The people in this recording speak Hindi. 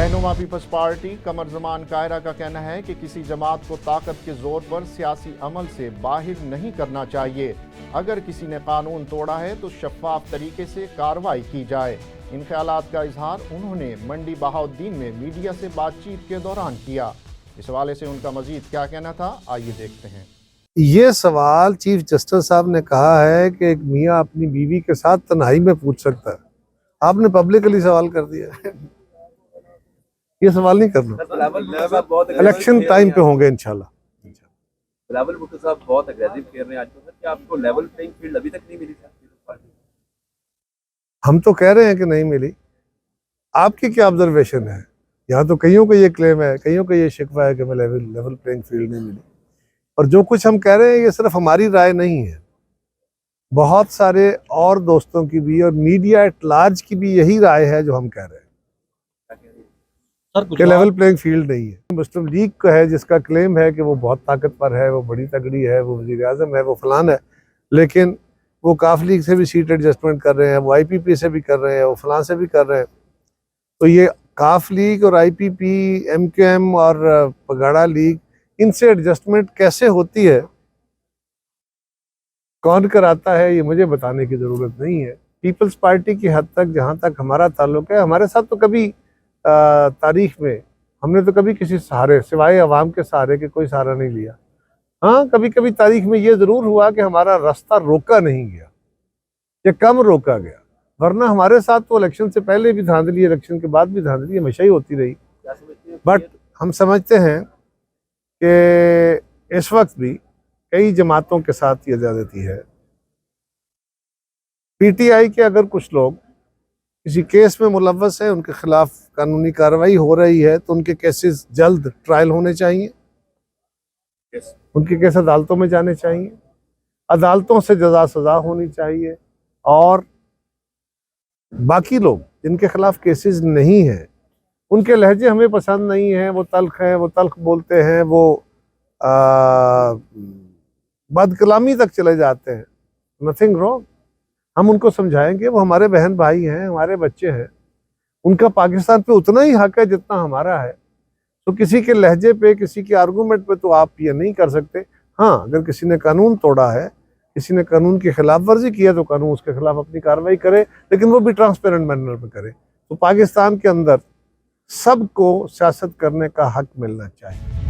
रहनुमा पीपल्स पार्टी कमर जमान कायरा का कहना है कि किसी जमात को ताकत के जोर पर सियासी अमल से बाहर नहीं करना चाहिए। अगर किसी ने कानून तोड़ा है तो शफाफ तरीके से कार्रवाई की जाए। इन ख्यालात का इजहार उन्होंने मंडी बहाउद्दीन में मीडिया से बातचीत के दौरान किया। इस हवाले से उनका मजीद क्या कहना था, आइए देखते हैं। ये सवाल चीफ जस्टिस साहब ने कहा है कि एक मियाँ अपनी बीवी के साथ तन्हाई में पूछ सकता है। आपने पब्लिकली सवाल कर दिया। ये सवाल नहीं करना। इलेक्शन टाइम पे होंगे इंशाल्लाह। बिलावल भुट्टो साहब बहुत अग्रेसिव कह रहे हैं आजकल सर कि आपको लेवल प्लेइंग फील्ड अभी तक नहीं मिली सर। हम तो कह रहे हैं कि नहीं मिली। आपकी क्या ऑब्जर्वेशन है? यहाँ तो कईयों को ये क्लेम है, कईयों को ये शिकवा है कि मैं लेवल प्लेइंग फील्ड नहीं मिली। और जो कुछ हम कह रहे हैं ये सिर्फ हमारी राय नहीं है, बहुत सारे और दोस्तों की भी और मीडिया एट लार्ज की भी यही राय है जो हम कह रहे हैं कि लेवल प्लेइंग फील्ड नहीं है। मुस्लिम लीग का है जिसका क्लेम है कि वो बहुत ताकतवर है, वो बड़ी तगड़ी है, वो वज़ीर आज़म है, वो फलान है, लेकिन वो काफ लीग से भी सीट एडजस्टमेंट कर रहे हैं, वो IPP से भी कर रहे हैं, वो फलान से भी कर रहे हैं। तो ये काफ लीग और IPP, MQM और पगाड़ा लीग, इनसे एडजस्टमेंट कैसे होती है, कौन कराता है, ये मुझे बताने की ज़रूरत नहीं है। पीपल्स पार्टी की हद तक जहाँ तक हमारा ताल्लुक है, हमारे साथ तो कभी तारीख में हमने तो कभी किसी सहारे सिवाय अवाम के सहारे के कोई सहारा नहीं लिया। हाँ, कभी कभी तारीख में ये ज़रूर हुआ कि हमारा रास्ता रोका नहीं गया या कम रोका गया, वरना हमारे साथ तो इलेक्शन से पहले भी धांधली, इलेक्शन के बाद भी धांधली हमेशा ही होती रही। बट हम समझते हैं कि इस वक्त भी कई जमातों के साथ ये ज़्यादती है। PTI के अगर कुछ लोग किसी केस में मुलव्वस है, उनके खिलाफ कानूनी कार्रवाई हो रही है, तो उनके केसेस जल्द ट्रायल होने चाहिए, उनके केस अदालतों में जाने चाहिए, अदालतों से जजा सजा होनी चाहिए। और बाकी लोग जिनके खिलाफ केसेस नहीं हैं, उनके लहजे हमें पसंद नहीं है, वो तल्ख हैं, वो तल्ख बोलते हैं, वो बदकलामी तक चले जाते हैं। नथिंग रॉन्ग, हम उनको समझाएंगे, वो हमारे बहन भाई हैं, हमारे बच्चे हैं, उनका पाकिस्तान पे उतना ही हक है जितना हमारा है। तो किसी के लहजे पे, किसी के आर्गूमेंट पे तो आप ये नहीं कर सकते। हाँ, अगर किसी ने कानून तोड़ा है, किसी ने कानून की खिलाफ वर्जी की है, तो कानून उसके खिलाफ अपनी कार्रवाई करे, लेकिन वो भी ट्रांसपेरेंट मैनर में करे। तो पाकिस्तान के अंदर सबको सियासत करने का हक मिलना चाहिए।